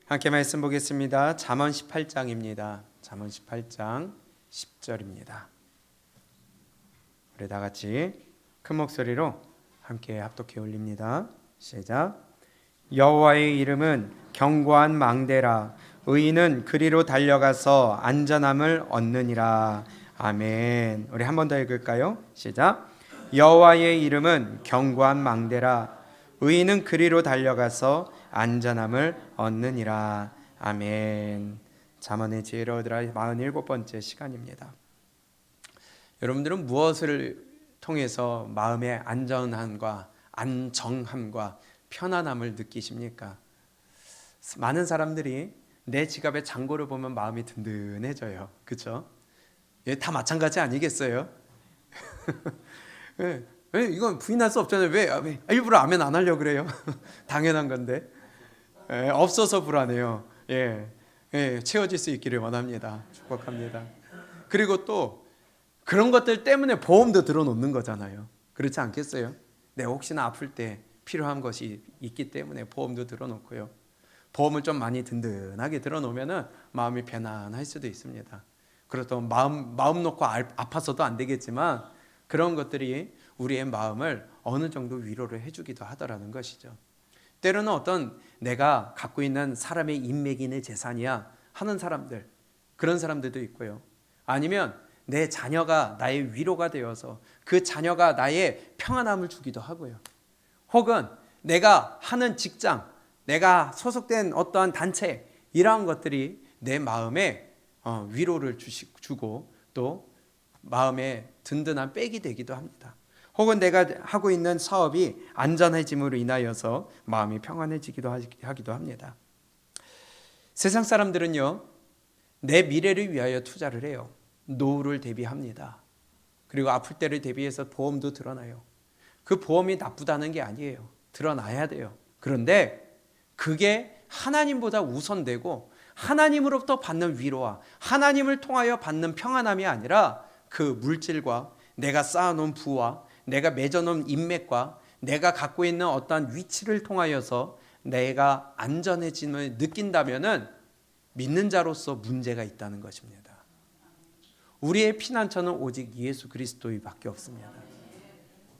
함께 말씀 보겠습니다. 잠언 18장입니다. 잠언 18장 10절입니다. 우리 다 같이 큰 목소리로 함께 합독해 올립니다. 시작. 여호와의 이름은 견고한 망대라. 의인은 그리로 달려가서 안전함을 얻느니라. 아멘. 우리 한 번 더 읽을까요? 시작. 여호와의 이름은 견고한 망대라. 의인은 그리로 달려가서 안전함을 얻느니라. 아멘. 잠언의 지혜로 얻으라 47번째 시간입니다. 여러분들은 무엇을 통해서 마음의 안전함과 안정함과 편안함을 느끼십니까? 많은 사람들이 내 지갑의 잔고를 보면 마음이 든든해져요. 그렇죠? 다 마찬가지 아니겠어요? 이건 부인할 수 없잖아요. 왜 일부러 아멘 안 하려고 그래요? 당연한 건데. 없어서 불안해요. 채워질 수 있기를 원합니다. 축복합니다. 그리고 또 그런 것들 때문에 보험도 들어놓는 거잖아요. 그렇지 않겠어요? 내가 혹시나 아플 때 필요한 것이 있기 때문에 보험도 들어놓고요. 보험을 좀 많이 든든하게 들어놓으면 마음이 편안할 수도 있습니다. 그렇다고 마음 놓고 아파서도 안 되겠지만 그런 것들이 우리의 마음을 어느 정도 위로를 해주기도 하더라는 것이죠. 때로는 어떤 내가 갖고 있는 사람의 인맥이네 재산이야 하는 사람들, 그런 사람들도 있고요. 아니면 내 자녀가 나의 위로가 되어서 그 자녀가 나의 평안함을 주기도 하고요. 혹은 내가 하는 직장, 내가 소속된 어떠한 단체, 이러한 것들이 내 마음에 위로를 주고 또 마음에 든든한 백이 되기도 합니다. 혹은 내가 하고 있는 사업이 안전해짐으로 인하여서 마음이 평안해지기도 하기도 합니다. 세상 사람들은요, 내 미래를 위하여 투자를 해요. 노후를 대비합니다. 그리고 아플 때를 대비해서 보험도 들어놔요. 그 보험이 나쁘다는 게 아니에요. 들어놔야 돼요. 그런데 그게 하나님보다 우선되고 하나님으로부터 받는 위로와 하나님을 통하여 받는 평안함이 아니라 그 물질과 내가 쌓아놓은 부와 내가 맺어놓은 인맥과 내가 갖고 있는 어떠한 위치를 통하여서 내가 안전해짐을 느낀다면은 믿는 자로서 문제가 있다는 것입니다. 우리의 피난처는 오직 예수 그리스도밖에 없습니다.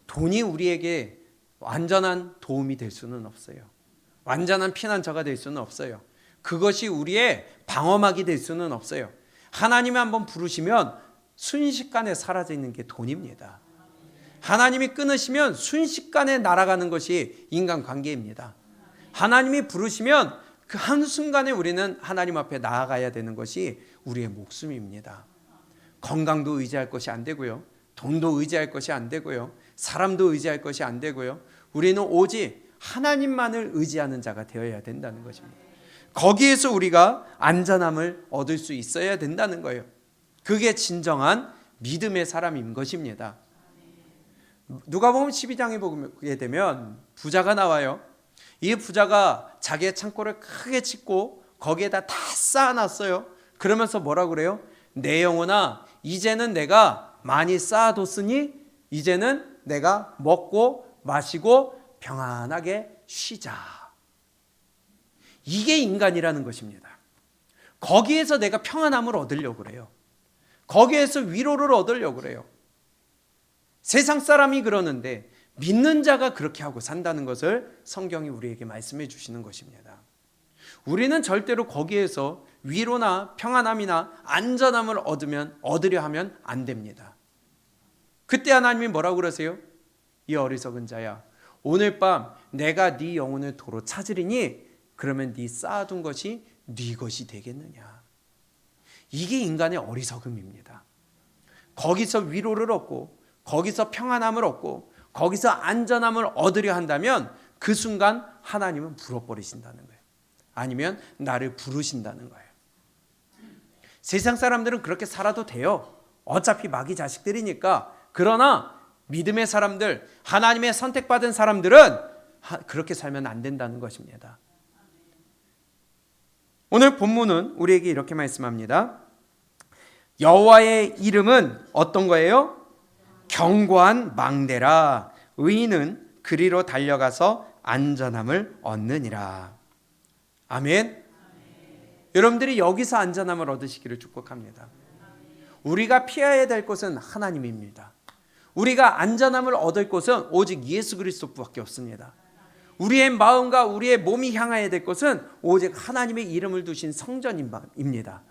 돈이 우리에게 완전한 도움이 될 수는 없어요. 완전한 피난처가 될 수는 없어요. 그것이 우리의 방어막이 될 수는 없어요. 하나님이 한번 부르시면 순식간에 사라지는 게 돈입니다. 하나님이 끊으시면 순식간에 날아가는 것이 인간관계입니다. 하나님이 부르시면 그 한순간에 우리는 하나님 앞에 나아가야 되는 것이 우리의 목숨입니다. 건강도 의지할 것이 안 되고요. 돈도 의지할 것이 안 되고요. 사람도 의지할 것이 안 되고요. 우리는 오직 하나님만을 의지하는 자가 되어야 된다는 것입니다. 거기에서 우리가 안전함을 얻을 수 있어야 된다는 거예요. 그게 진정한 믿음의 사람인 것입니다. 누가복음 12장에 보게 되면 부자가 나와요. 이 부자가 자기의 창고를 크게 짓고 거기에다 다 쌓아놨어요. 그러면서 뭐라고 그래요? 내 영혼아, 이제는 내가 많이 쌓아뒀으니 이제는 내가 먹고 마시고 평안하게 쉬자. 이게 인간이라는 것입니다. 거기에서 내가 평안함을 얻으려고 그래요. 거기에서 위로를 얻으려고 그래요. 세상 사람이 그러는데 믿는 자가 그렇게 하고 산다는 것을 성경이 우리에게 말씀해 주시는 것입니다. 우리는 절대로 거기에서 위로나 평안함이나 안전함을 얻으려 하면 안 됩니다. 그때 하나님이 뭐라고 그러세요? 이 어리석은 자야, 오늘 밤 내가 네 영혼을 도로 찾으리니 그러면 네 쌓아둔 것이 네 것이 되겠느냐. 이게 인간의 어리석음입니다. 거기서 위로를 얻고 거기서 평안함을 얻고 거기서 안전함을 얻으려 한다면 그 순간 하나님은 불어버리신다는 거예요. 아니면 나를 부르신다는 거예요. 세상 사람들은 그렇게 살아도 돼요. 어차피 마귀 자식들이니까. 그러나 믿음의 사람들, 하나님의 선택받은 사람들은 그렇게 살면 안 된다는 것입니다. 오늘 본문은 우리에게 이렇게 말씀합니다. 여호와의 이름은 어떤 거예요? 견고한 망대라. 의인은 그리로 달려가서 안전함을 얻느니라. 아멘. 여러분들이 여기서 안전함을 얻으시기를 축복합니다. 우리가 피해야 될 곳은 하나님입니다. 우리가 안전함을 얻을 곳은 오직 예수 그리스도밖에 없습니다. 우리의 마음과 우리의 몸이 향해야 될 곳은 오직 하나님의 이름을 두신 성전입니다.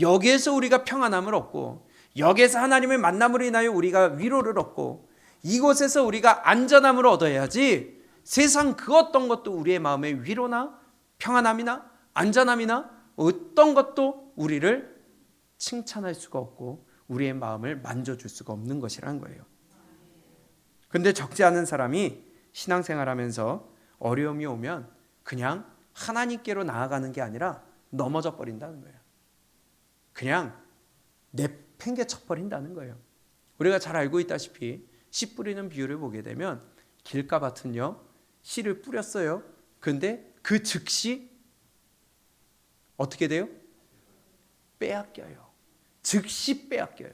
여기에서 우리가 평안함을 얻고, 여기에서 하나님의 만남으로 인하여 우리가 위로를 얻고, 이곳에서 우리가 안전함을 얻어야지 세상 그 어떤 것도 우리의 마음에 위로나 평안함이나 안전함이나 어떤 것도 우리를 칭찬할 수가 없고 우리의 마음을 만져줄 수가 없는 것이라는 거예요. 근데 적지 않은 사람이 신앙생활하면서 어려움이 오면 그냥 하나님께로 나아가는 게 아니라 넘어져 버린다는 거예요. 그냥 내팽개쳐 버린다는 거예요. 우리가 잘 알고 있다시피 씨 뿌리는 비유를 보게 되면 길가밭은요, 씨를 뿌렸어요. 근데 그 즉시 어떻게 돼요? 빼앗겨요. 즉시 빼앗겨요.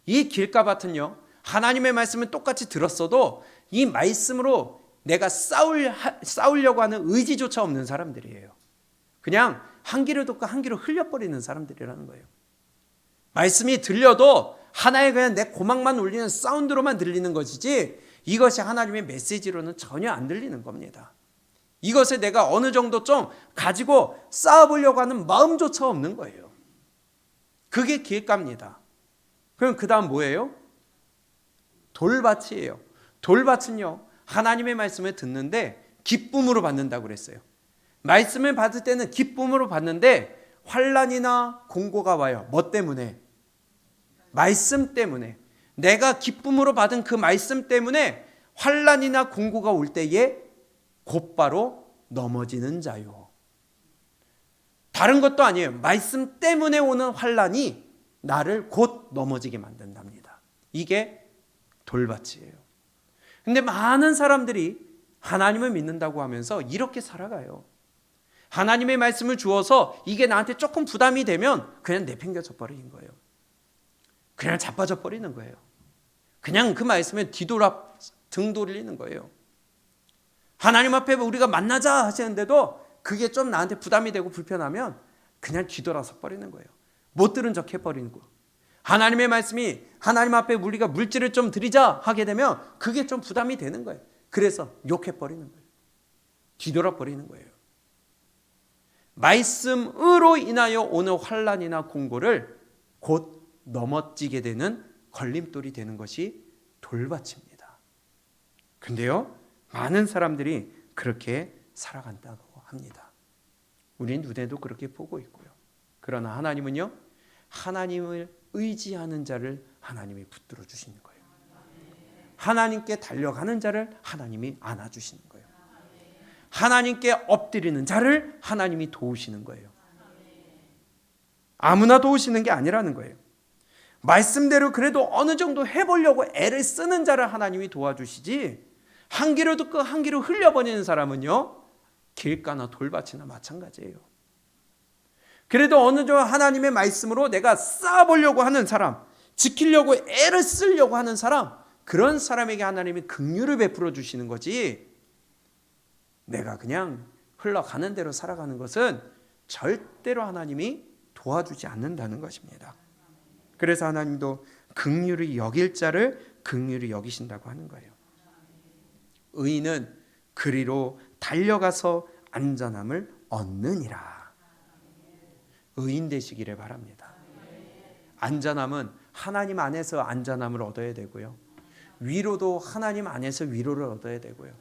이 길가밭은요, 하나님의 말씀을 똑같이 들었어도 이 말씀으로 내가 싸우려고 하는 의지조차 없는 사람들이에요. 그냥 한 귀를 듣고 한 귀로 흘려버리는 사람들이라는 거예요. 말씀이 들려도 하나의 그냥 내 고막만 울리는 사운드로만 들리는 것이지 이것이 하나님의 메시지로는 전혀 안 들리는 겁니다. 이것을 내가 어느 정도 좀 가지고 쌓아보려고 하는 마음조차 없는 거예요. 그게 길가입니다. 그럼 그 다음 뭐예요? 돌밭이에요. 돌밭은요, 하나님의 말씀을 듣는데 기쁨으로 받는다고 그랬어요. 말씀을 받을 때는 기쁨으로 받는데 환난이나 공고가 와요. 뭐 때문에? 말씀 때문에. 내가 기쁨으로 받은 그 말씀 때문에 환난이나 공고가 올 때에 곧바로 넘어지는 자요. 다른 것도 아니에요. 말씀 때문에 오는 환난이 나를 곧 넘어지게 만든답니다. 이게 돌밭이에요. 근데 많은 사람들이 하나님을 믿는다고 하면서 이렇게 살아가요. 하나님의 말씀을 주어서 이게 나한테 조금 부담이 되면 그냥 내팽겨쳐 버리는 거예요. 그냥 자빠져 버리는 거예요. 그냥 그 말씀에 뒤돌아 등 돌리는 거예요. 하나님 앞에 우리가 만나자 하시는데도 그게 좀 나한테 부담이 되고 불편하면 그냥 뒤돌아서 버리는 거예요. 못 들은 척 해버리는 거예요. 하나님의 말씀이 하나님 앞에 우리가 물질을 좀 드리자 하게 되면 그게 좀 부담이 되는 거예요. 그래서 욕해버리는 거예요. 뒤돌아버리는 거예요. 말씀으로 인하여 오는 환난이나 공고를 곧 넘어지게 되는 걸림돌이 되는 것이 돌밭입니다. 근데요, 많은 사람들이 그렇게 살아간다고 합니다. 우리 눈에도 그렇게 보고 있고요. 그러나 하나님은요, 하나님을 의지하는 자를 하나님이 붙들어 주시는 거예요. 하나님께 달려가는 자를 하나님이 안아주시는 거예요. 하나님께 엎드리는 자를 하나님이 도우시는 거예요. 아무나 도우시는 게 아니라는 거예요. 말씀대로 그래도 어느 정도 해보려고 애를 쓰는 자를 하나님이 도와주시지, 한 귀로 듣고 한 귀로 흘려버리는 사람은요, 길가나 돌밭이나 마찬가지예요. 그래도 어느 정도 하나님의 말씀으로 내가 쌓아보려고 하는 사람, 지키려고 애를 쓰려고 하는 사람, 그런 사람에게 하나님이 긍휼을 베풀어 주시는 거지, 내가 그냥 흘러가는 대로 살아가는 것은 절대로 하나님이 도와주지 않는다는 것입니다. 그래서 하나님도 긍휼히 여길 자를 긍휼히 여기신다고 하는 거예요. 의인은 그리로 달려가서 안전함을 얻느니라. 의인 되시기를 바랍니다. 안전함은 하나님 안에서 안전함을 얻어야 되고요. 위로도 하나님 안에서 위로를 얻어야 되고요.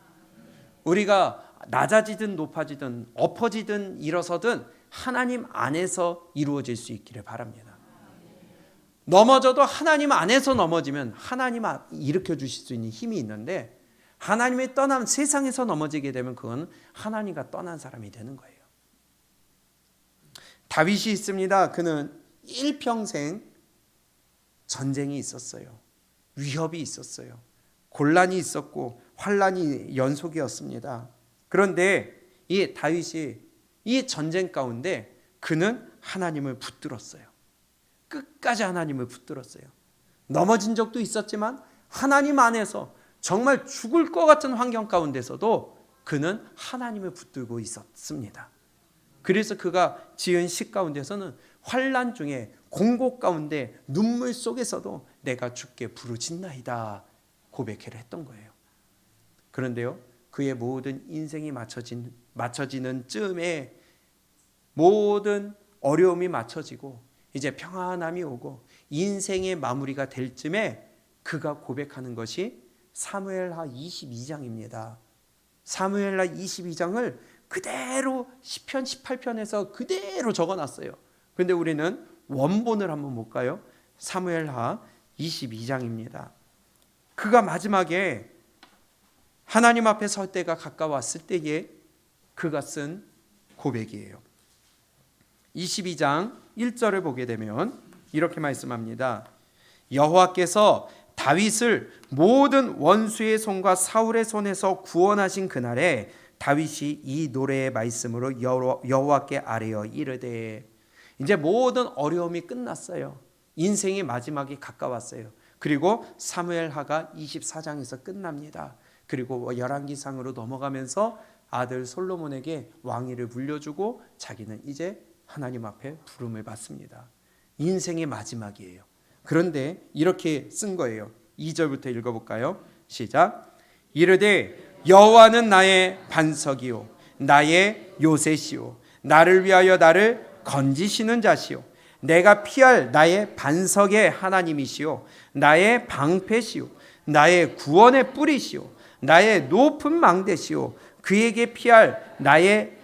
우리가 낮아지든 높아지든 엎어지든 일어서든 하나님 안에서 이루어질 수 있기를 바랍니다. 넘어져도 하나님 안에서 넘어지면 하나님 일으켜 주실 수 있는 힘이 있는데, 하나님의 떠난 세상에서 넘어지게 되면 그건 하나님과 떠난 사람이 되는 거예요. 다윗이 있습니다. 그는 일평생 전쟁이 있었어요. 위협이 있었어요. 곤란이 있었고 환란이 연속이었습니다. 그런데 이 다윗이 이 전쟁 가운데 그는 하나님을 붙들었어요. 끝까지 하나님을 붙들었어요. 넘어진 적도 있었지만 하나님 안에서 정말 죽을 것 같은 환경 가운데서도 그는 하나님을 붙들고 있었습니다. 그래서 그가 지은 시 가운데서는 환난 중에 공고 가운데 눈물 속에서도 내가 주께 부르짖나이다 고백을 했던 거예요. 그런데요, 그의 모든 인생이 맞춰지는 쯤에 모든 어려움이 맞춰지고 이제 평안함이 오고 인생의 마무리가 될 쯤에 그가 고백하는 것이 사무엘하 22장입니다. 사무엘하 22장을 그대로 시편 18편에서 그대로 적어놨어요. 그런데 우리는 원본을 한번 볼까요? 사무엘하 22장입니다. 그가 마지막에 하나님 앞에 설 때가 가까웠을 때에 그가 쓴 고백이에요. 22장 1절을 보게 되면 이렇게 말씀합니다. 여호와께서 다윗을 모든 원수의 손과 사울의 손에서 구원하신 그날에 다윗이 이 노래의 말씀으로 여호와께 아뢰어 이르되, 이제 모든 어려움이 끝났어요. 인생의 마지막이 가까웠어요. 그리고 사무엘하가 24장에서 끝납니다. 그리고 열왕기상으로 넘어가면서 아들 솔로몬에게 왕위를 물려주고 자기는 이제 하나님 앞에 부름을 받습니다. 인생의 마지막이에요. 그런데 이렇게 쓴 거예요. 2절부터 읽어볼까요? 시작. 이르되 여호와는 나의 반석이요 나의 요새시요 나를 위하여 나를 건지시는 자시요 내가 피할 나의 반석의 하나님이시요 나의 방패시요 나의 구원의 뿌리시요 나의 높은 망대시요 그에게 피할 나의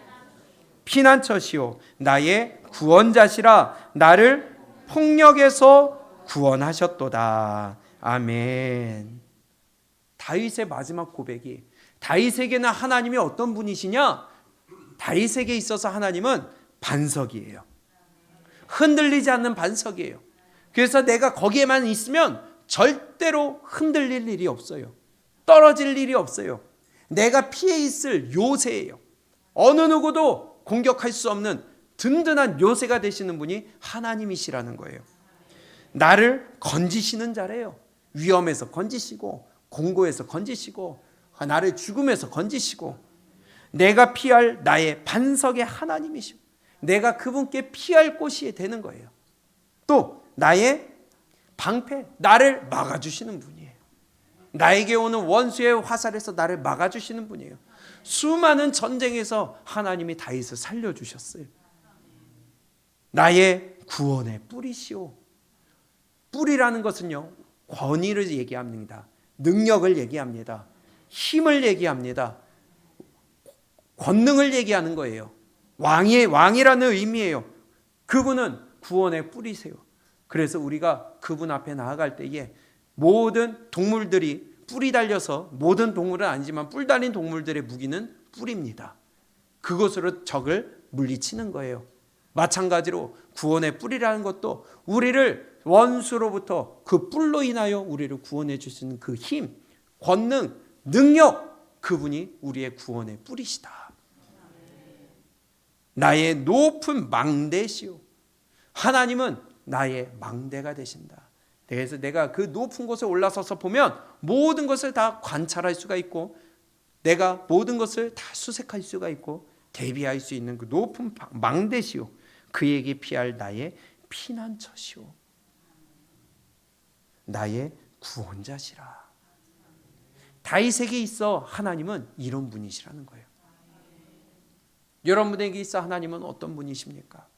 피난처시요 나의 구원자시라 나를 폭력에서 구원하셨도다. 아멘. 다윗의 마지막 고백이, 다윗에게는 하나님이 어떤 분이시냐? 다윗에게 있어서 하나님은 반석이에요. 흔들리지 않는 반석이에요. 그래서 내가 거기에만 있으면 절대로 흔들릴 일이 없어요. 떨어질 일이 없어요. 내가 피해 있을 요새예요. 어느 누구도 공격할 수 없는 든든한 요새가 되시는 분이 하나님이시라는 거예요. 나를 건지시는 자래요. 위험에서 건지시고 공고에서 건지시고 나를 죽음에서 건지시고 내가 피할 나의 반석의 하나님이시고 내가 그분께 피할 곳이 되는 거예요. 또 나의 방패, 나를 막아주시는 분이에요. 나에게 오는 원수의 화살에서 나를 막아주시는 분이에요. 수많은 전쟁에서 하나님이 다윗을 살려주셨어요. 나의 구원의 뿌리시오. 뿌리라는 것은요, 권위를 얘기합니다. 능력을 얘기합니다. 힘을 얘기합니다. 권능을 얘기하는 거예요. 왕이라는 의미예요. 그분은 구원의 뿌리세요. 그래서 우리가 그분 앞에 나아갈 때에 모든 동물들이 뿔이 달려서, 모든 동물은 아니지만 뿔 달린 동물들의 무기는 뿔입니다. 그것으로 적을 물리치는 거예요. 마찬가지로 구원의 뿔이라는 것도 우리를 원수로부터 그 뿔로 인하여 우리를 구원해 주시는 그 힘, 권능, 능력, 그분이 우리의 구원의 뿔이시다. 나의 높은 망대시오. 하나님은 나의 망대가 되신다. 그래서 내가 그 높은 곳에 올라서서 보면 모든 것을 다 관찰할 수가 있고 내가 모든 것을 다 수색할 수가 있고 대비할 수 있는 그 높은 망대시오. 그에게 피할 나의 피난처시오. 나의 구원자시라. 다윗에게 있어 하나님은 이런 분이시라는 거예요. 여러분에게 있어 하나님은 어떤 분이십니까?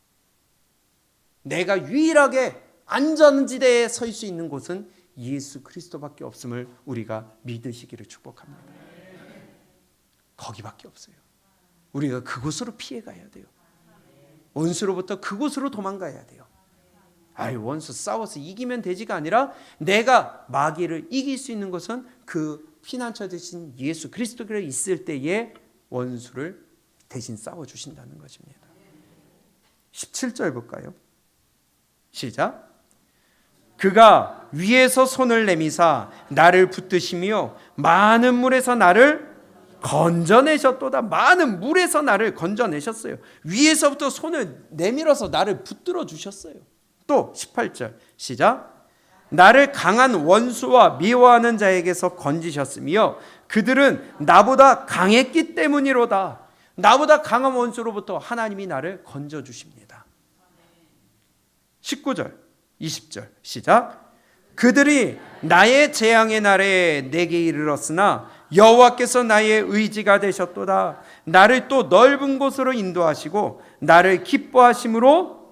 내가 유일하게 안전지대에 설 수 있는 곳은 예수 그리스도밖에 없음을 우리가 믿으시기를 축복합니다. 거기밖에 없어요. 우리가 그곳으로 피해가야 돼요. 원수로부터 그곳으로 도망가야 돼요. 원수 싸워서 이기면 되지가 아니라 내가 마귀를 이길 수 있는 것은 그 피난처 되신 예수 그리스도가 있을 때에 원수를 대신 싸워주신다는 것입니다. 17절 볼까요? 시작. 그가 위에서 손을 내미사 나를 붙드시며 많은 물에서 나를 건져내셨도다. 많은 물에서 나를 건져내셨어요. 위에서부터 손을 내밀어서 나를 붙들어 주셨어요. 또 18절 시작. 나를 강한 원수와 미워하는 자에게서 건지셨으며 그들은 나보다 강했기 때문이로다. 나보다 강한 원수로부터 하나님이 나를 건져주십니다. 19절 20절 시작. 그들이 나의 재앙의 날에 내게 이르렀으나 여호와께서 나의 의지가 되셨도다. 나를 또 넓은 곳으로 인도하시고 나를 기뻐하심으로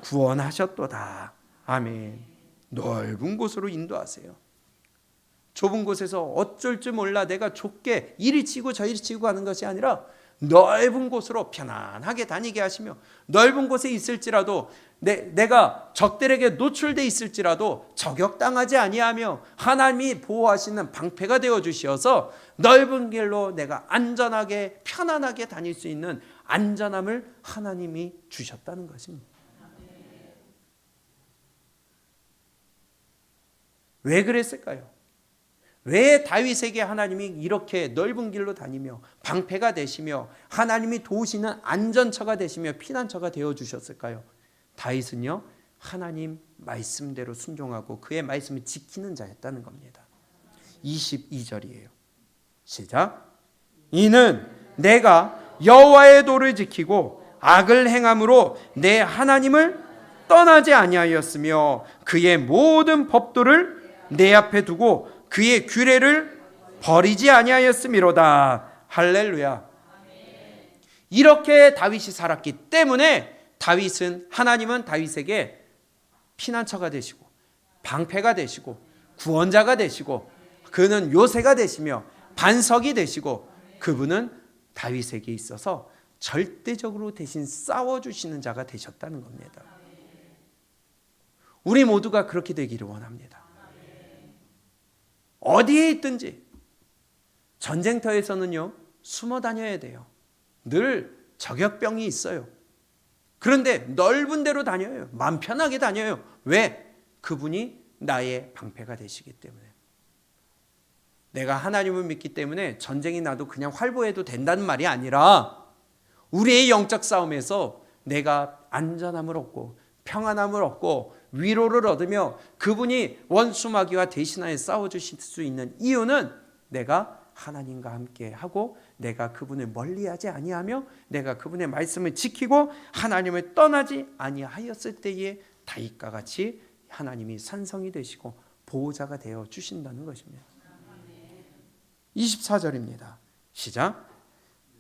구원하셨도다. 아멘. 넓은 곳으로 인도하세요. 좁은 곳에서 어쩔 줄 몰라 내가 좁게 이리 치고 저리 치고 하는 것이 아니라 넓은 곳으로 편안하게 다니게 하시며, 넓은 곳에 있을지라도 내가 적들에게 노출돼 있을지라도 저격당하지 아니하며 하나님이 보호하시는 방패가 되어 주시어서 넓은 길로 내가 안전하게 편안하게 다닐 수 있는 안전함을 하나님이 주셨다는 것입니다. 왜 그랬을까요? 왜 다윗에게 하나님이 이렇게 넓은 길로 다니며 방패가 되시며 하나님이 도우시는 안전처가 되시며 피난처가 되어 주셨을까요? 다윗은요, 하나님 말씀대로 순종하고 그의 말씀을 지키는 자였다는 겁니다. 22절이에요. 시작. 이는 내가 여호와의 도를 지키고 악을 행함으로 내 하나님을 떠나지 아니하였으며 그의 모든 법도를 내 앞에 두고 그의 규례를 버리지 아니하였음이로다. 할렐루야. 이렇게 다윗이 살았기 때문에 하나님은 다윗에게 피난처가 되시고 방패가 되시고 구원자가 되시고 그는 요새가 되시며 반석이 되시고 그분은 다윗에게 있어서 절대적으로 대신 싸워주시는 자가 되셨다는 겁니다. 우리 모두가 그렇게 되기를 원합니다. 어디에 있든지 전쟁터에서는요, 숨어 다녀야 돼요. 늘 저격병이 있어요. 그런데 넓은 데로 다녀요. 마음 편하게 다녀요. 왜? 그분이 나의 방패가 되시기 때문에. 내가 하나님을 믿기 때문에 전쟁이 나도 그냥 활보해도 된다는 말이 아니라 우리의 영적 싸움에서 내가 안전함을 얻고 평안함을 얻고 위로를 얻으며 그분이 원수마귀와 대신하여 싸워주실 수 있는 이유는 내가 하나님과 함께 하고 내가 그분을 멀리하지 아니하며 내가 그분의 말씀을 지키고 하나님을 떠나지 아니하였을 때에 다윗과 같이 하나님이 산성이 되시고 보호자가 되어 주신다는 것입니다. 24절입니다. 시작.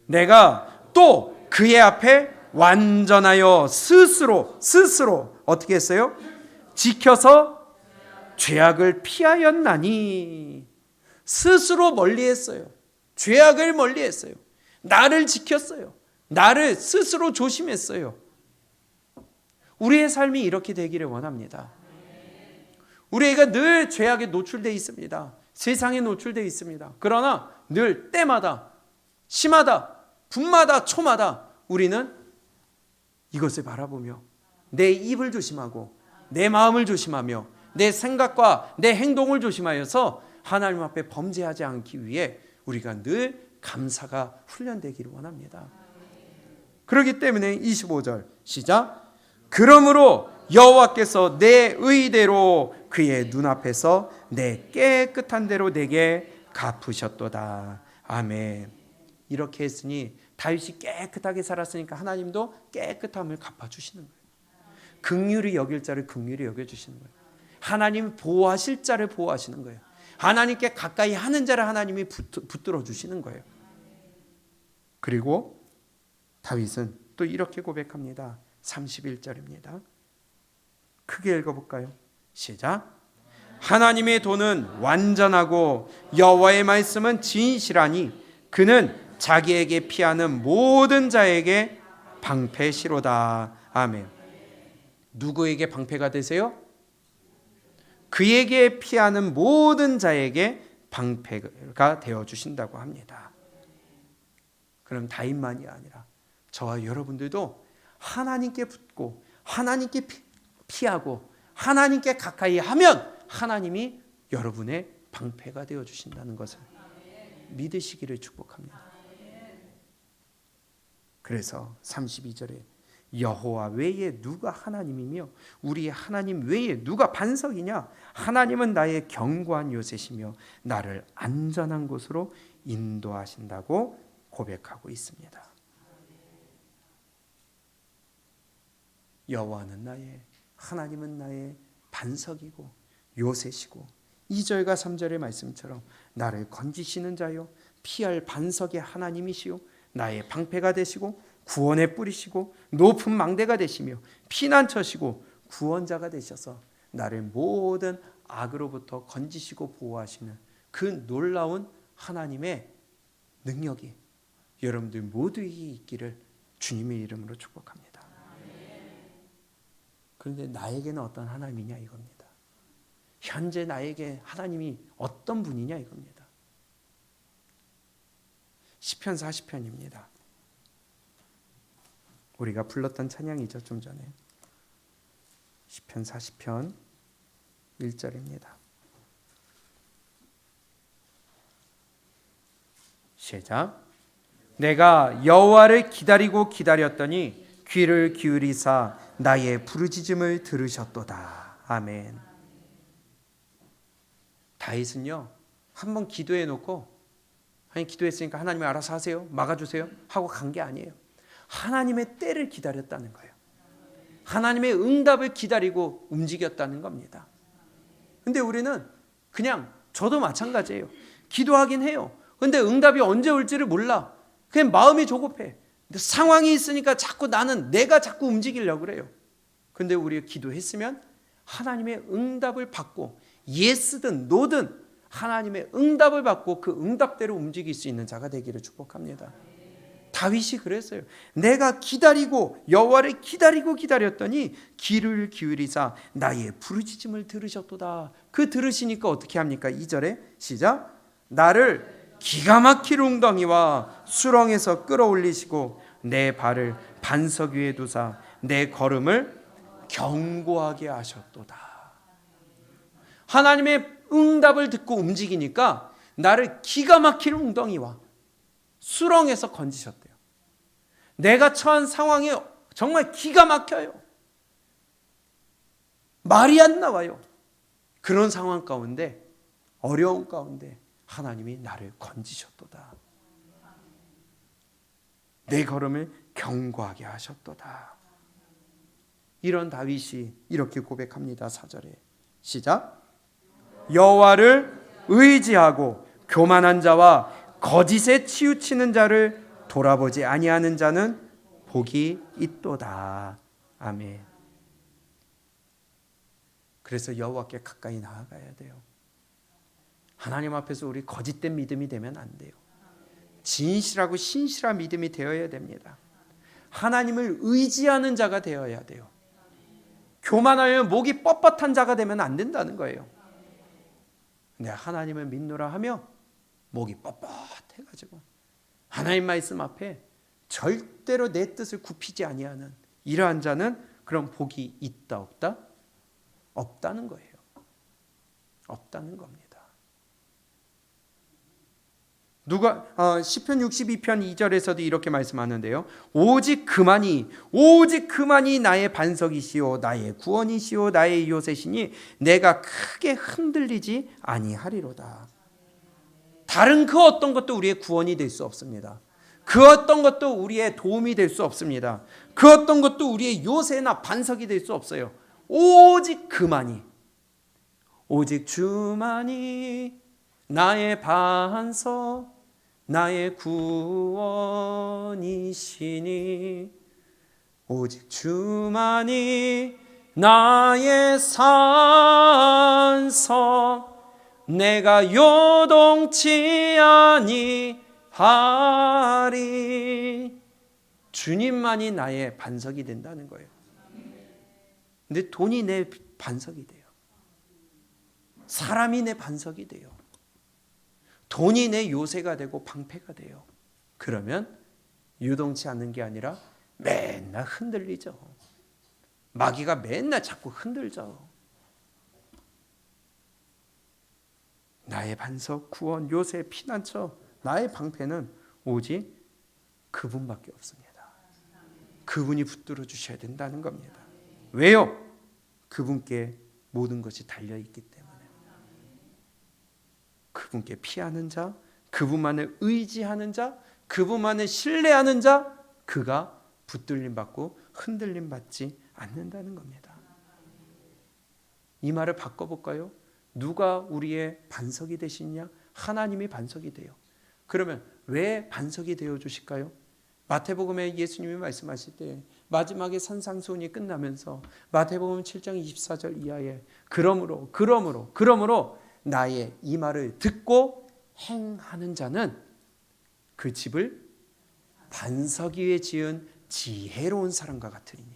내가 또 그의 앞에 완전하여 스스로 어떻게 했어요? 지켜서 죄악을 피하였나니. 스스로 멀리했어요. 죄악을 멀리했어요. 나를 지켰어요. 나를 스스로 조심했어요. 우리의 삶이 이렇게 되기를 원합니다. 우리가 늘 죄악에 노출되어 있습니다. 세상에 노출되어 있습니다. 그러나 늘 때마다 시마다 분마다 초마다 우리는 이것을 바라보며 내 입을 조심하고 내 마음을 조심하며 내 생각과 내 행동을 조심하여서 하나님 앞에 범죄하지 않기 위해 우리가 늘 감사가 훈련되기를 원합니다. 그렇기 때문에 25절 시작. 그러므로 여호와께서 내 의대로 그의 눈앞에서 내 깨끗한 대로 내게 갚으셨도다. 아멘. 이렇게 했으니 다윗이 깨끗하게 살았으니까 하나님도 깨끗함을 갚아주시는 거예요. 긍휼히 여길 자를 긍휼히 여겨주시는 거예요. 하나님이 보호하실 자를 보호하시는 거예요. 하나님께 가까이 하는 자를 하나님이 붙들어 주시는 거예요. 그리고 다윗은 또 이렇게 고백합니다. 31절입니다. 크게 읽어볼까요? 시작. 하나님의 도는 완전하고 여호와의 말씀은 진실하니 그는 자기에게 피하는 모든 자에게 방패시로다. 아멘. 누구에게 방패가 되세요? 그에게 피하는 모든 자에게 방패가 되어주신다고 합니다. 그럼 다윗만이 아니라 저와 여러분들도 하나님께 붙고 하나님께 피하고 하나님께 가까이 하면 하나님이 여러분의 방패가 되어주신다는 것을 믿으시기를 축복합니다. 그래서 32절에 여호와 외에 누가 하나님이며 우리 하나님 외에 누가 반석이냐? 하나님은 나의 견고한 요새시며 나를 안전한 곳으로 인도하신다고 고백하고 있습니다. 여호와는 하나님은 나의 반석이고 요새시고 2절과 3절의 말씀처럼 나를 건지시는 자요 피할 반석의 하나님이시요 나의 방패가 되시고 구원의 뿌리시고 높은 망대가 되시며 피난처시고 구원자가 되셔서 나를 모든 악으로부터 건지시고 보호하시는 그 놀라운 하나님의 능력이 여러분들 모두에게 있기를 주님의 이름으로 축복합니다. 그런데 나에게는 어떤 하나님이냐 이겁니다. 현재 나에게 하나님이 어떤 분이냐 이겁니다. 시편 40편입니다. 우리가 불렀던 찬양이죠. 좀 전에 시편 40편 1절입니다. 시작. 내가 여호와를 기다리고 기다렸더니 귀를 기울이사 나의 부르짖음을 들으셨도다. 아멘. 다윗은요 한번 기도해 놓고 아니 기도했으니까 하나님이 알아서 하세요 막아주세요 하고 간 게 아니에요. 하나님의 때를 기다렸다는 거예요. 하나님의 응답을 기다리고 움직였다는 겁니다. 근데 우리는 그냥 저도 마찬가지예요. 기도하긴 해요. 근데 응답이 언제 올지를 몰라. 그냥 마음이 조급해. 근데 상황이 있으니까 자꾸 내가 자꾸 움직이려고 그래요. 근데 우리가 기도했으면 하나님의 응답을 받고 예스든 노든 하나님의 응답을 받고 그 응답대로 움직일 수 있는 자가 되기를 축복합니다. 다윗이 그랬어요. 내가 기다리고 여호와를 기다리고 기다렸더니 귀를 기울이사 나의 부르짖음을 들으셨도다. 그 들으시니까 어떻게 합니까? 2절에 시작. 나를 기가 막힐 웅덩이와 수렁에서 끌어올리시고 내 발을 반석 위에 두사 내 걸음을 견고하게 하셨도다. 하나님의 응답을 듣고 움직이니까 나를 기가 막힐 웅덩이와 수렁에서 건지셨대요. 내가 처한 상황이 정말 기가 막혀요. 말이 안 나와요. 그런 상황 가운데 어려운 가운데 하나님이 나를 건지셨도다. 내 걸음을 견고하게 하셨도다. 이런 다윗이 이렇게 고백합니다. 4절에 시작. 여호와를 의지하고 교만한 자와 거짓에 치우치는 자를 돌아보지 아니하는 자는 복이 있도다. 아멘. 그래서 여호와께 가까이 나아가야 돼요. 하나님 앞에서 우리 거짓된 믿음이 되면 안 돼요. 진실하고 신실한 믿음이 되어야 됩니다. 하나님을 의지하는 자가 되어야 돼요. 교만하여 목이 뻣뻣한 자가 되면 안 된다는 거예요. 근데 하나님을 믿노라 하며 목이 뻣뻣해가지고 하나님 말씀 앞에 절대로 내 뜻을 굽히지 아니하는 이러한 자는 그런 복이 있다 없다? 없다는 거예요. 없다는 겁니다. 시편 62편 2절에서도 이렇게 말씀하는데요. 오직 그만이 나의 반석이시오 나의 구원이시오 나의 요새시니 내가 크게 흔들리지 아니하리로다. 다른 그 어떤 것도 우리의 구원이 될 수 없습니다. 그 어떤 것도 우리의 도움이 될 수 없습니다. 그 어떤 것도 우리의 요새나 반석이 될 수 없어요. 오직 그만이, 오직 주만이 나의 반석 나의 구원이시니 오직 주만이 나의 산석 내가 요동치 아니하리. 주님만이 나의 반석이 된다는 거예요. 근데 돈이 내 반석이 돼요. 사람이 내 반석이 돼요. 돈이 내 요새가 되고 방패가 돼요. 그러면 유동치 않는 게 아니라 맨날 흔들리죠. 마귀가 맨날 자꾸 흔들죠. 나의 반석, 구원, 요새, 피난처, 나의 방패는 오직 그분밖에 없습니다. 그분이 붙들어 주셔야 된다는 겁니다. 왜요? 그분께 모든 것이 달려있기 때문에. 그분께 피하는 자, 그분만을 의지하는 자, 그분만을 신뢰하는 자, 그가 붙들림 받고 흔들림 받지 않는다는 겁니다. 이 말을 바꿔볼까요? 누가 우리의 반석이 되시냐? 하나님이 반석이 돼요. 그러면 왜 반석이 되어 주실까요? 마태복음에 예수님이 말씀하실 때 마지막에 산상수훈이 끝나면서 마태복음 7장 24절 이하에 그러므로 나의 이 말을 듣고 행하는 자는 그 집을 반석 위에 지은 지혜로운 사람과 같으리니.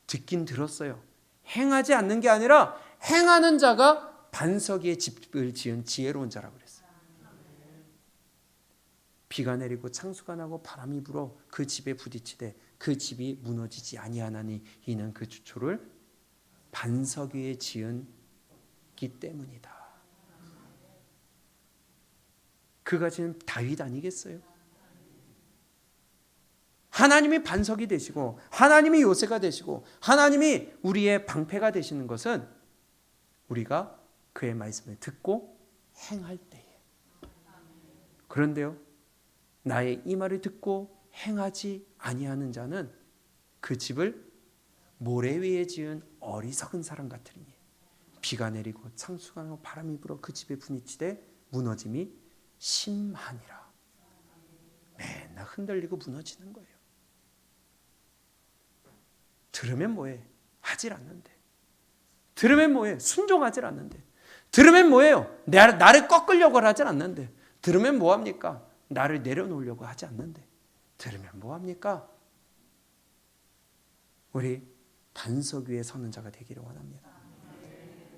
듣긴 들었어요. 행하지 않는 게 아니라 행하는 자가 반석 위에 집을 지은 지혜로운 자라고 그랬어요. 비가 내리고 창수가 나고 바람이 불어 그 집에 부딪히되 그 집이 무너지지 아니하나니 이는 그 주초를 반석 위에 지은기 때문이다. 그가 지금 다윗 아니겠어요? 하나님이 반석이 되시고 하나님이 요새가 되시고 하나님이 우리의 방패가 되시는 것은 우리가 그의 말씀을 듣고 행할 때에. 그런데요, 나의 이 말을 듣고 행하지 아니하는 자는 그 집을 모래 위에 지은 어리석은 사람 같으리니 비가 내리고 창수가 나고 바람이 불어 그 집에 부딪히되 무너짐이 심하니라. 맨날 흔들리고 무너지는 거예요. 들으면 뭐해? 하질 않는데. 들으면 뭐해? 순종하질 않는데. 들으면 뭐해요? 나를 꺾으려고 하질 않는데. 들으면 뭐합니까? 나를 내려놓으려고 하지 않는데. 들으면 뭐합니까? 우리 반석 위에 서는 자가 되기를 원합니다.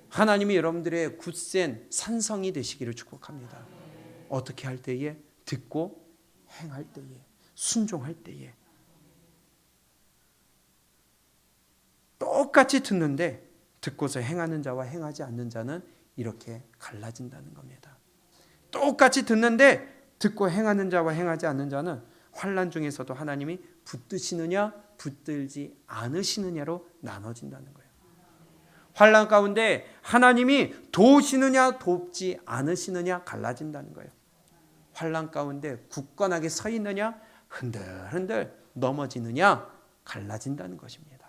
하나님이 여러분들의 굳센 산성이 되시기를 축복합니다. 어떻게 할 때에? 듣고 행할 때에, 순종할 때에. 똑같이 듣는데 듣고서 행하는 자와 행하지 않는 자는 이렇게 갈라진다는 겁니다. 똑같이 듣는데 듣고 행하는 자와 행하지 않는 자는 환난 중에서도 하나님이 붙드시느냐 붙들지 않으시느냐로 나눠진다는 거예요. 환난 가운데 하나님이 도우시느냐 돕지 않으시느냐 갈라진다는 거예요. 환난 가운데 굳건하게 서 있느냐 흔들흔들 넘어지느냐 갈라진다는 것입니다.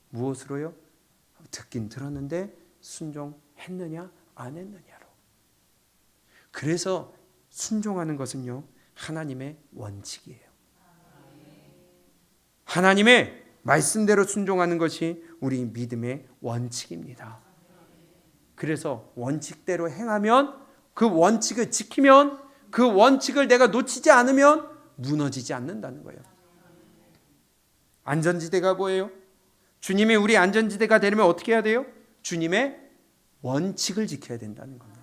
무엇으로요? 듣긴 들었는데 순종했느냐 안 했느냐로. 그래서 순종하는 것은요, 하나님의 원칙이에요. 하나님의 말씀대로 순종하는 것이 우리 믿음의 원칙입니다. 그래서 원칙대로 행하면, 그 원칙을 지키면, 그 원칙을 내가 놓치지 않으면 무너지지 않는다는 거예요. 안전지대가 뭐예요? 주님이 우리 안전지대가 되려면 어떻게 해야 돼요? 주님의 원칙을 지켜야 된다는 겁니다.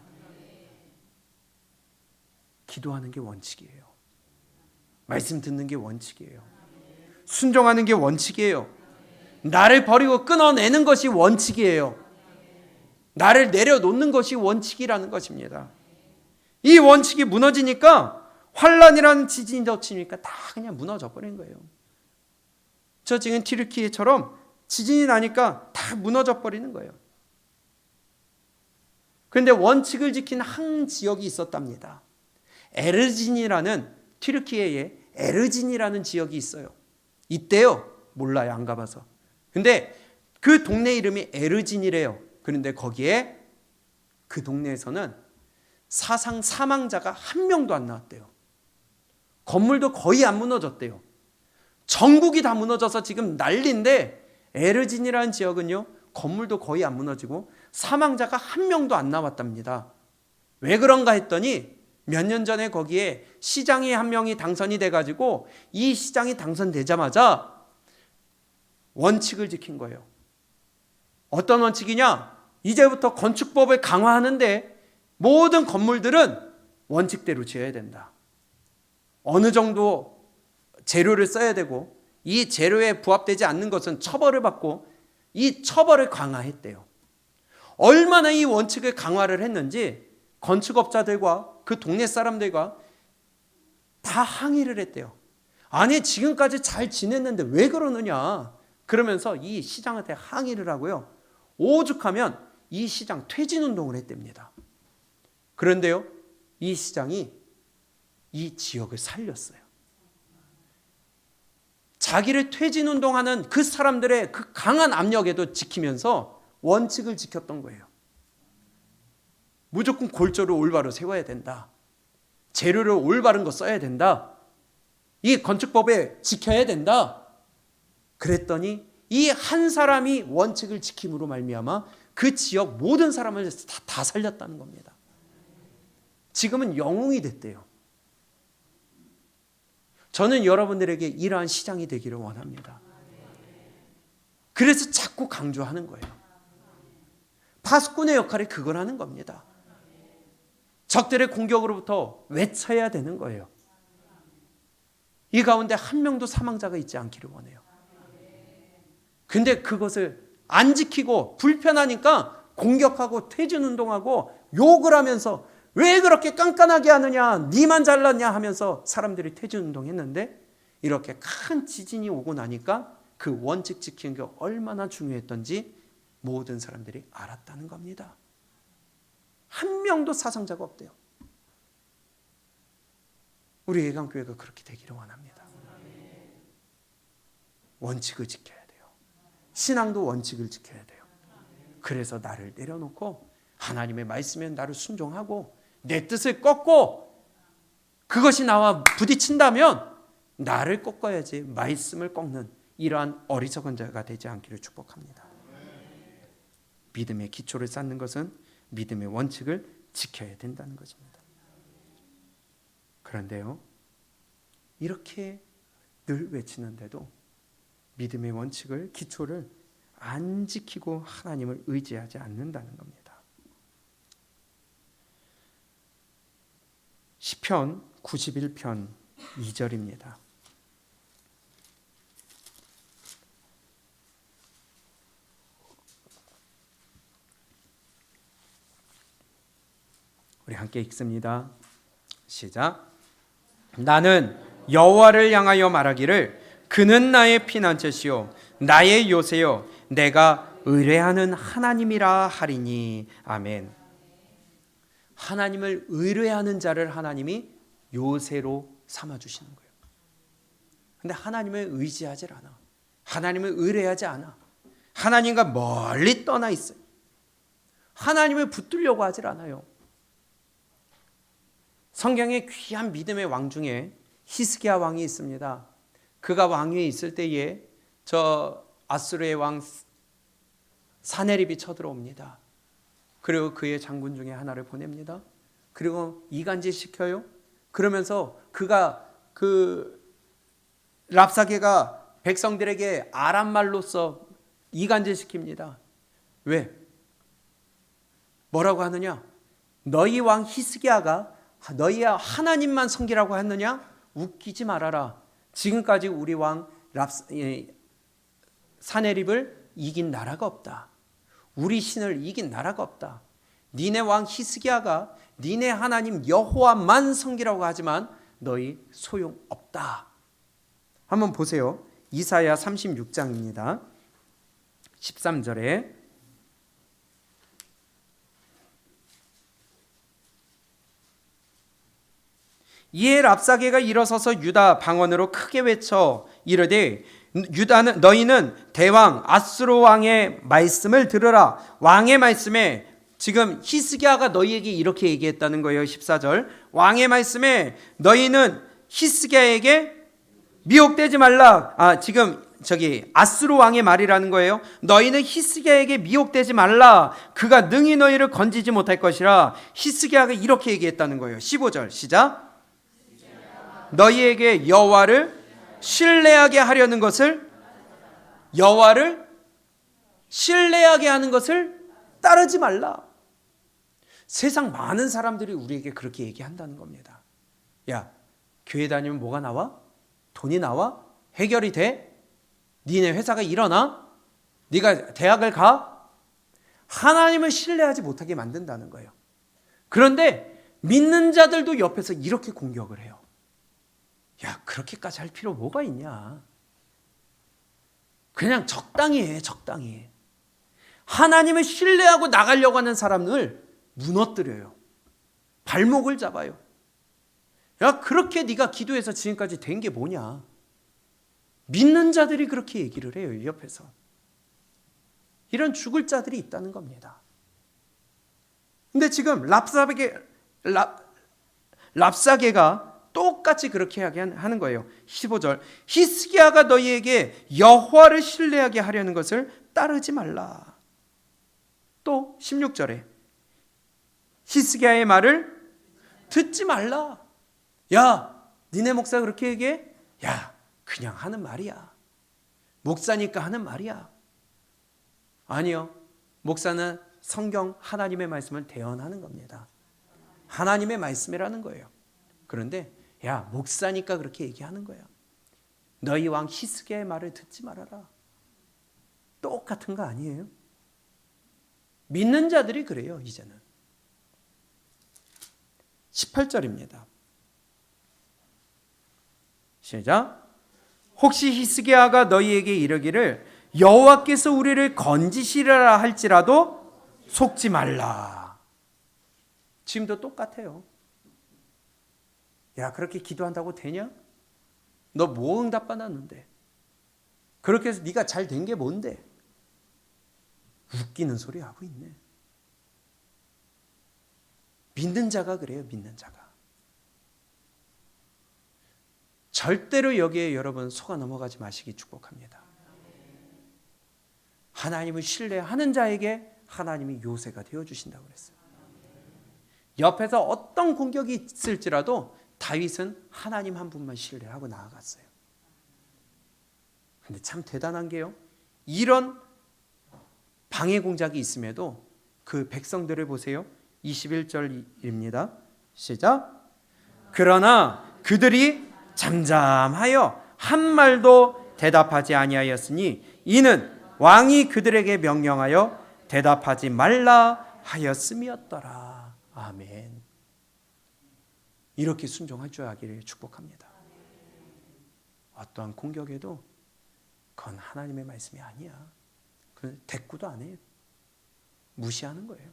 기도하는 게 원칙이에요. 말씀 듣는 게 원칙이에요. 순종하는 게 원칙이에요. 나를 버리고 끊어내는 것이 원칙이에요. 나를 내려놓는 것이 원칙이라는 것입니다. 이 원칙이 무너지니까 환란이라는 지진이 덮치니까 다 그냥 무너져 버린 거예요. 저 지금 튀르키예처럼 지진이 나니까 다 무너져 버리는 거예요. 그런데 원칙을 지킨 한 지역이 있었답니다. 에르진이라는, 튀르키예에 에르진이라는 지역이 있어요. 있대요. 몰라요. 안 가봐서. 근데 그 동네 이름이 에르진이래요. 그런데 거기에 그 동네에서는 사망자가 한 명도 안 나왔대요. 건물도 거의 안 무너졌대요. 전국이 다 무너져서 지금 난리인데 에르진이라는 지역은요, 건물도 거의 안 무너지고 사망자가 한 명도 안 나왔답니다. 왜 그런가 했더니 몇 년 전에 거기에 시장이 한 명이 당선이 돼가지고 이 시장이 당선되자마자 원칙을 지킨 거예요. 어떤 원칙이냐? 이제부터 건축법을 강화하는데 모든 건물들은 원칙대로 지어야 된다. 어느 정도 재료를 써야 되고 이 재료에 부합되지 않는 것은 처벌을 받고 이 처벌을 강화했대요. 얼마나 이 원칙을 강화를 했는지 건축업자들과 그 동네 사람들과 다 항의를 했대요. 아니 지금까지 잘 지냈는데 왜 그러느냐. 그러면서 이 시장한테 항의를 하고요. 오죽하면 이 시장 퇴진운동을 했답니다. 그런데요, 이 시장이 이 지역을 살렸어요. 자기를 퇴진운동하는 그 사람들의 그 강한 압력에도 지키면서 원칙을 지켰던 거예요. 무조건 골조를 올바로 세워야 된다. 재료를 올바른 거 써야 된다. 이 건축법에 지켜야 된다. 그랬더니 이 한 사람이 원칙을 지킴으로 말미암아 그 지역 모든 사람을 다 살렸다는 겁니다. 지금은 영웅이 됐대요. 저는 여러분들에게 이러한 시장이 되기를 원합니다. 그래서 자꾸 강조하는 거예요. 파수꾼의 역할이 그걸 하는 겁니다. 적들의 공격으로부터 외쳐야 되는 거예요. 이 가운데 한 명도 사망자가 있지 않기를 원해요. 근데 그것을 안 지키고 불편하니까 공격하고 퇴진운동하고 욕을 하면서 왜 그렇게 깐깐하게 하느냐, 니만 잘났냐 하면서 사람들이 퇴진운동했는데 이렇게 큰 지진이 오고 나니까 그 원칙 지키는 게 얼마나 중요했던지 모든 사람들이 알았다는 겁니다. 한 명도 사상자가 없대요. 우리 예강교회가 그렇게 되기를 원합니다. 원칙을 지켜야 돼요. 신앙도 원칙을 지켜야 돼요. 그래서 나를 내려놓고 하나님의 말씀에 나를 순종하고 내 뜻을 꺾고 그것이 나와 부딪힌다면 나를 꺾어야지 말씀을 꺾는 이러한 어리석은 자가 되지 않기를 축복합니다. 믿음의 기초를 쌓는 것은 믿음의 원칙을 지켜야 된다는 것입니다. 그런데요, 이렇게 늘 외치는데도 믿음의 원칙을, 기초를 안 지키고 하나님을 의지하지 않는다는 겁니다. 시편 91편 2절입니다. 우리 함께 읽습니다. 시작. 나는 여호와를 향하여 말하기를 그는 나의 피난처시요 나의 요새요 내가 의뢰하는 하나님이라 하리니. 아멘. 하나님을 의뢰하는 자를 하나님이 요새로 삼아주시는 거예요. 근데 하나님을 의지하지 않아. 하나님을 의뢰하지 않아. 하나님과 멀리 떠나 있어요. 하나님을 붙들려고 하질 않아요. 성경에 귀한 믿음의 왕 중에 히스기야 왕이 있습니다. 그가 왕위에 있을 때에 저 아수르의 왕 사네립이 쳐들어옵니다. 그리고 그의 장군 중에 하나를 보냅니다. 그리고 이간질 시켜요. 그러면서 그가 랍사게가 백성들에게 아람 말로써 이간질 시킵니다. 왜? 뭐라고 하느냐? 너희 왕 히스기야가 너희 하나님만 섬기라고 했느냐? 웃기지 말아라. 지금까지 우리 왕 사네립을 이긴 나라가 없다. 우리 신을 이긴 나라가 없다. 니네 왕 히스기야가 니네 하나님 여호와만 섬기라고 하지만 너희 소용없다. 한번 보세요. 이사야 36장입니다. 13절에 이에 랍사게가 일어서서 유다 방언으로 크게 외쳐 이르되 유다는 너희는 대왕 아수르 왕의 말씀을 들으라. 왕의 말씀에 지금 히스기야가 너희에게 이렇게 얘기했다는 거예요. 14절 왕의 말씀에 너희는 히스기야에게 미혹되지 말라. 지금 저기 아수르 왕의 말이라는 거예요. 너희는 히스기야에게 미혹되지 말라. 그가 능히 너희를 건지지 못할 것이라. 히스기야가 이렇게 얘기했다는 거예요. 15절 시작. 너희에게 여호와를 신뢰하게 하려는 것을 여호와를 신뢰하게 하는 것을 따르지 말라. 세상 많은 사람들이 우리에게 그렇게 얘기한다는 겁니다. 야, 교회 다니면 뭐가 나와? 돈이 나와? 해결이 돼? 니네 회사가 일어나? 네가 대학을 가? 하나님을 신뢰하지 못하게 만든다는 거예요. 그런데 믿는 자들도 옆에서 이렇게 공격을 해요. 야, 그렇게까지 할 필요 뭐가 있냐? 그냥 적당히 해, 적당히 해. 하나님을 신뢰하고 나가려고 하는 사람을 무너뜨려요. 발목을 잡아요. 야, 그렇게 네가 기도해서 지금까지 된 게 뭐냐? 믿는 자들이 그렇게 얘기를 해요. 옆에서. 이런 죽을 자들이 있다는 겁니다. 근데 지금 랍사게가 똑같이 그렇게 하는 거예요. 15절. 히스기야가 너희에게 여호와를 신뢰하게 하려는 것을 따르지 말라. 또 16절에 히스기야의 말을 듣지 말라. 야, 니네 목사 그렇게 얘기해? 야, 그냥 하는 말이야. 목사니까 하는 말이야. 아니요. 목사는 성경 하나님의 말씀을 대언하는 겁니다. 하나님의 말씀이라는 거예요. 그런데 야, 목사니까 그렇게 얘기하는 거야. 너희 왕 히스기야의 말을 듣지 말아라. 똑같은 거 아니에요? 믿는 자들이 그래요, 이제는. 18절입니다. 시작. 혹시 히스기야가 너희에게 이르기를 여호와께서 우리를 건지시리라 할지라도 속지 말라. 지금도 똑같아요. 야, 그렇게 기도한다고 되냐? 너 뭐 응답 받았는데? 그렇게 해서 네가 잘 된 게 뭔데? 웃기는 소리 하고 있네. 믿는 자가 그래요. 믿는 자가. 절대로 여기에 여러분 속아 넘어가지 마시기 축복합니다. 하나님을 신뢰하는 자에게 하나님이 요새가 되어주신다고 그랬어요. 옆에서 어떤 공격이 있을지라도 다윗은 하나님 한 분만 신뢰하고 나아갔어요. 근데 참 대단한 게요. 이런 방해 공작이 있음에도 그 백성들을 보세요. 21절입니다. 시작. 그러나 그들이 잠잠하여 한 말도 대답하지 아니하였으니 이는 왕이 그들에게 명령하여 대답하지 말라 하였음이었더라. 아멘. 이렇게 순종할 줄 알기를 축복합니다. 어떠한 공격에도 그건 하나님의 말씀이 아니야. 그건 대꾸도 안 해요. 무시하는 거예요.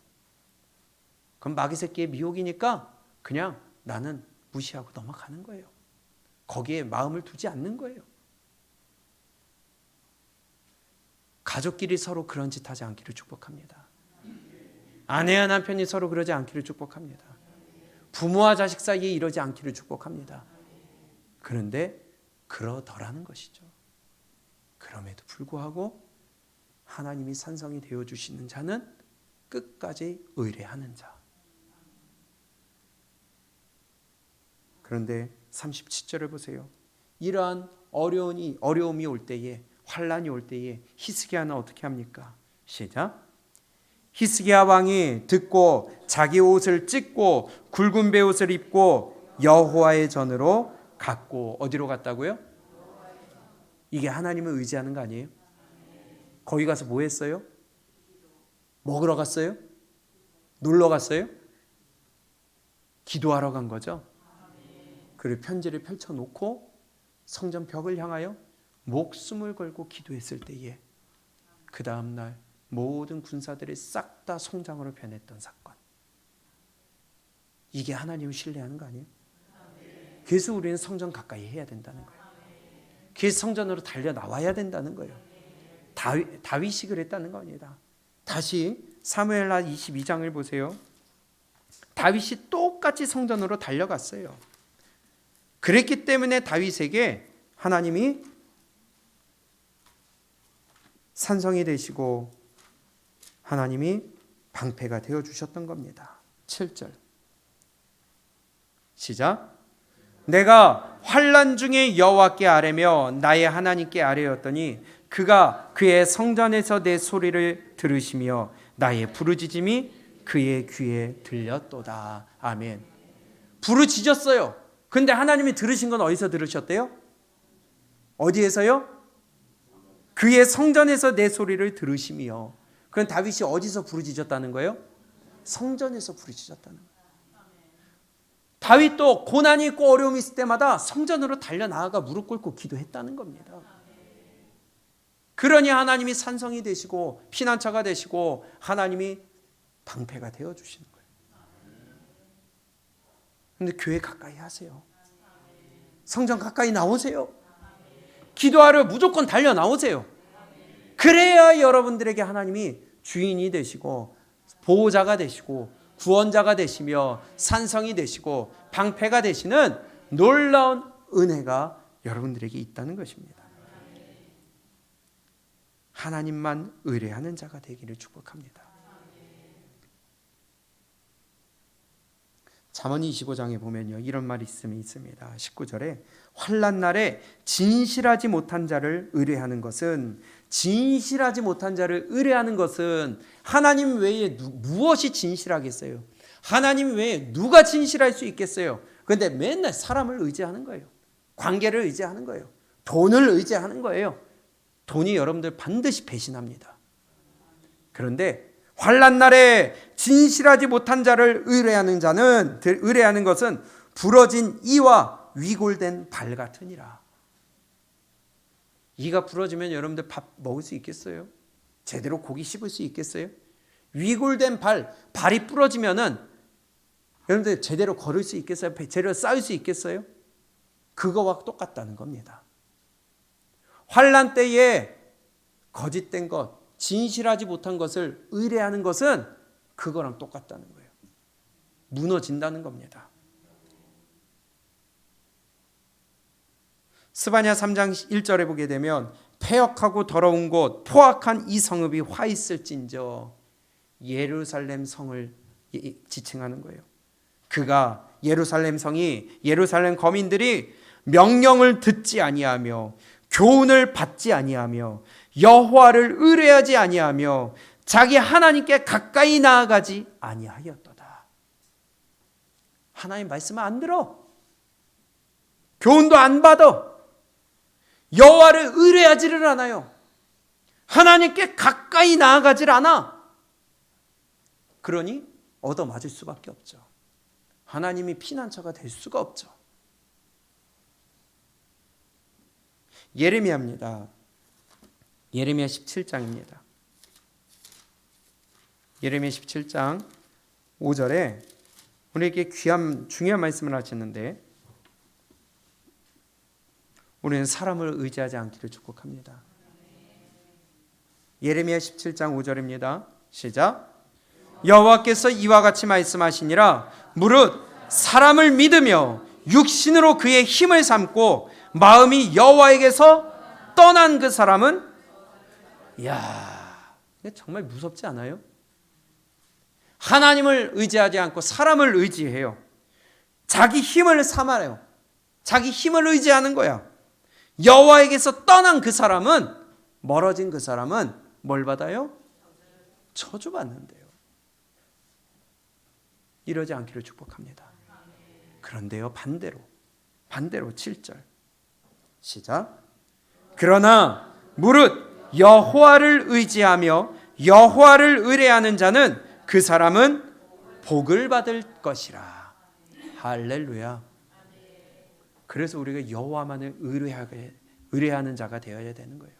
그건 마귀 새끼의 미혹이니까 그냥 나는 무시하고 넘어가는 거예요. 거기에 마음을 두지 않는 거예요. 가족끼리 서로 그런 짓 하지 않기를 축복합니다. 아내와 남편이 서로 그러지 않기를 축복합니다. 부모와 자식 사이에 이러지 않기를 축복합니다. 그런데 그러더라는 것이죠. 그럼에도 불구하고 하나님이 산성이 되어주시는 자는 끝까지 의뢰하는 자. 그런데 37절을 보세요. 이러한 어려움이 올 때에, 환란이 올 때에 히스기야는 어떻게 합니까? 시작. 히스기야 왕이 듣고 자기 옷을 찢고 굵은 베옷을 입고 여호와의 전으로 갔고. 어디로 갔다고요? 이게 하나님을 의지하는 거 아니에요? 거기 가서 뭐 했어요? 먹으러 갔어요? 놀러 갔어요? 기도하러 간 거죠? 그리고 편지를 펼쳐놓고 성전 벽을 향하여 목숨을 걸고 기도했을 때에 그 다음날 모든 군사들이 싹 다 송장으로 변했던 사건. 이게 하나님을 신뢰하는 거 아니에요? 그래서 우리는 성전 가까이 해야 된다는 거예요. 그래서 성전으로 달려 나와야 된다는 거예요. 다윗이 그랬다는 겁니다. 다시 사무엘하 22장을 보세요. 다윗이 똑같이 성전으로 달려갔어요. 그랬기 때문에 다윗에게 하나님이 산성이 되시고 하나님이 방패가 되어주셨던 겁니다. 7절 시작. 내가 환난 중에 여호와께 아뢰며 나의 하나님께 아뢰었더니 그가 그의 성전에서 내 소리를 들으시며 나의 부르짖음이 그의 귀에 들렸도다. 아멘. 부르짖었어요. 근데 하나님이 들으신 건 어디서 들으셨대요? 어디에서요? 그의 성전에서 내 소리를 들으시며. 그럼 다윗이 어디서 부르짖었다는 거예요? 성전에서 부르짖었다는 거예요. 다윗도 고난이 있고 어려움이 있을 때마다 성전으로 달려나아가 무릎 꿇고 기도했다는 겁니다. 그러니 하나님이 산성이 되시고 피난처가 되시고 하나님이 방패가 되어주시는 거예요. 그런데 교회 가까이 하세요. 성전 가까이 나오세요. 기도하러 무조건 달려 나오세요. 그래야 여러분들에게 하나님이 주인이 되시고 보호자가 되시고 구원자가 되시며 산성이 되시고 방패가 되시는 놀라운 은혜가 여러분들에게 있다는 것입니다. 하나님만 의뢰하는 자가 되기를 축복합니다. 잠언 25장에 보면요, 이런 말씀이 있습니다. 19절에 환난 날에 진실하지 못한 자를 의뢰하는 것은, 진실하지 못한 자를 의뢰하는 것은 하나님 외에 무엇이 진실하겠어요? 하나님 외에 누가 진실할 수 있겠어요? 그런데 맨날 사람을 의지하는 거예요. 관계를 의지하는 거예요. 돈을 의지하는 거예요. 돈이 여러분들 반드시 배신합니다. 그런데 환난 날에 진실하지 못한 자를 의뢰하는 것은 부러진 이와 위골된 발 같으니라. 이가 부러지면 여러분들 밥 먹을 수 있겠어요? 제대로 고기 씹을 수 있겠어요? 위골된 발이 부러지면은 여러분들 제대로 걸을 수 있겠어요? 제대로 싸울 수 있겠어요? 그거와 똑같다는 겁니다. 환난 때에 거짓된 것, 진실하지 못한 것을 의뢰하는 것은 그거랑 똑같다는 거예요. 무너진다는 겁니다. 스바냐 3장 1절에 보게 되면 폐역하고 더러운 곳 포악한 이 성읍이 화 있을진저, 예루살렘 성을 지칭하는 거예요. 그가 예루살렘 성이, 예루살렘 거민들이 명령을 듣지 아니하며 교훈을 받지 아니하며 여호와를 의뢰하지 아니하며 자기 하나님께 가까이 나아가지 아니하였도다. 하나님 말씀을 안 들어. 교훈도 안 받아. 여호와를 의뢰하지를 않아요. 하나님께 가까이 나아가질 않아. 그러니 얻어맞을 수밖에 없죠. 하나님이 피난처가 될 수가 없죠. 예레미야입니다. 예레미야 17장입니다. 예레미야 17장 5절에 우리에게 중요한 말씀을 하셨는데, 우리는 사람을 의지하지 않기를 축복합니다. 예레미야 17장 5절입니다. 시작. 여호와께서 이와 같이 말씀하시니라. 무릇 사람을 믿으며 육신으로 그의 힘을 삼고 마음이 여호와에게서 떠난 그 사람은, 이야, 정말 무섭지 않아요? 하나님을 의지하지 않고 사람을 의지해요. 자기 힘을 삼아요. 자기 힘을 의지하는 거야. 여호와에게서 떠난 그 사람은, 멀어진 그 사람은 뭘 받아요? 저주받는데요. 이러지 않기를 축복합니다. 그런데요, 반대로 7절 시작. 그러나 무릇 여호와를 의지하며 여호와를 의뢰하는 자는 그 사람은 복을 받을 것이라. 할렐루야. 그래서 우리가 여호와만을 의뢰하는 자가 되어야 되는 거예요.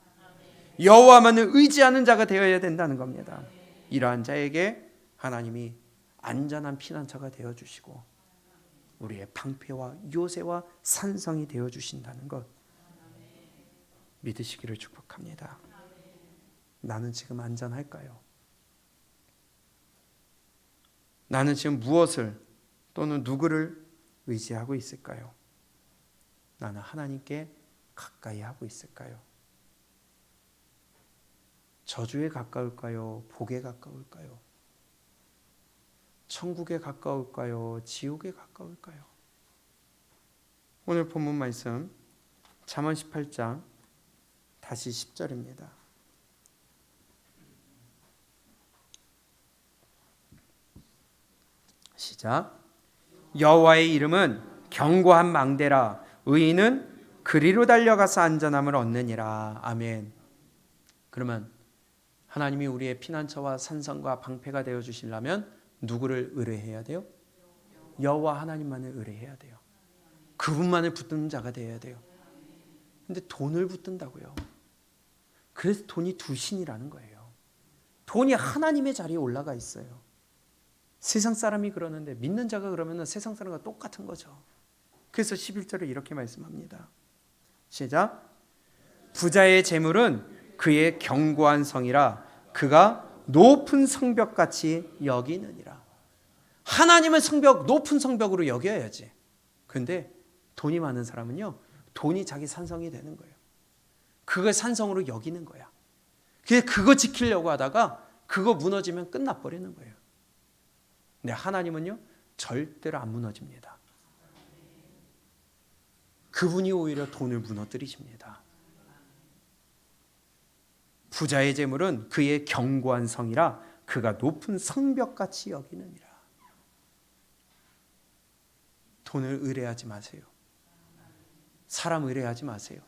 여호와만을 의지하는 자가 되어야 된다는 겁니다. 이러한 자에게 하나님이 안전한 피난처가 되어주시고 우리의 방패와 요새와 산성이 되어주신다는 것 믿으시기를 축복합니다. 나는 지금 안전할까요? 나는 지금 무엇을 또는 누구를 의지하고 있을까요? 나는 하나님께 가까이 하고 있을까요? 저주에 가까울까요? 복에 가까울까요? 천국에 가까울까요? 지옥에 가까울까요? 오늘 본문 말씀 잠언 18장 다시 10절입니다. 시작. 여호와의 이름은 견고한 망대라. 의인은 그리로 달려가서 안전함을 얻느니라. 아멘. 그러면 하나님이 우리의 피난처와 산성과 방패가 되어 주시려면 누구를 의뢰해야 돼요? 여호와 하나님만을 의뢰해야 돼요. 그분만을 붙드는 자가 되어야 돼요. 근데 돈을 붙든다고요. 그래서 돈이 두 신이라는 거예요. 돈이 하나님의 자리에 올라가 있어요. 세상 사람이 그러는데 믿는 자가 그러면 세상 사람과 똑같은 거죠. 그래서 11절에 이렇게 말씀합니다. 시작. 부자의 재물은 그의 견고한 성이라 그가 높은 성벽같이 여기느니라. 하나님은 성벽, 높은 성벽으로 여겨야지. 근데 돈이 많은 사람은요, 돈이 자기 산성이 되는 거예요. 그걸 산성으로 여기는 거야. 그거 지키려고 하다가 그거 무너지면 끝나버리는 거예요. 근데 하나님은요, 절대로 안 무너집니다. 그분이 오히려 돈을 무너뜨리십니다. 부자의 재물은 그의 견고한 성이라 그가 높은 성벽같이 여기느니라. 돈을 의뢰하지 마세요. 사람 의뢰하지 마세요.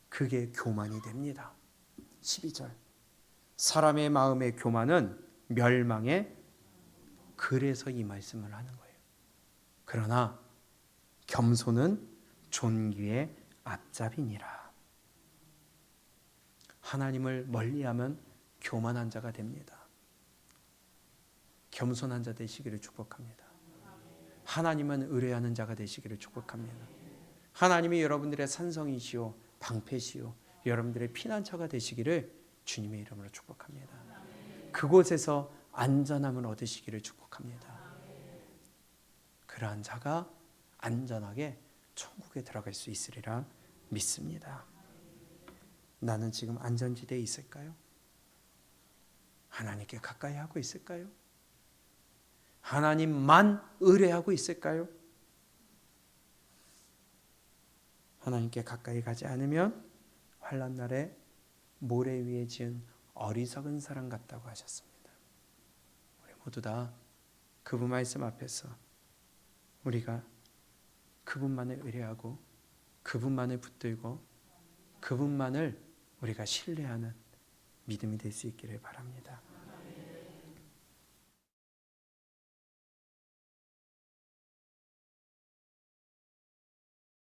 그게 교만이 됩니다. 12절. 사람의 마음의 교만은 멸망에, 그래서 이 말씀을 하는 거예요. 그러나 겸손은 존귀의 앞잡이니라. 하나님을 멀리하면 교만한 자가 됩니다. 겸손한 자 되시기를 축복합니다. 하나님은 의뢰하는 자가 되시기를 축복합니다. 하나님이 여러분들의 산성이시오, 방패시오, 여러분들의 피난처가 되시기를 주님의 이름으로 축복합니다. 그곳에서 안전함을 얻으시기를 축복합니다. 그러한 자가 안전하게 천국에 들어갈 수 있으리라 믿습니다. 나는 지금 안전지대에 있을까요? 하나님께 가까이 하고 있을까요? 하나님만 의뢰하고 있을까요? 하나님께 가까이 가지 않으면 환난 날에 모래 위에 지은 어리석은 사람 같다고 하셨습니다. 우리 모두 다 그분 말씀 앞에서 우리가 그분만을 의뢰하고 그분만을 붙들고 그분만을 우리가 신뢰하는 믿음이 될 수 있기를 바랍니다.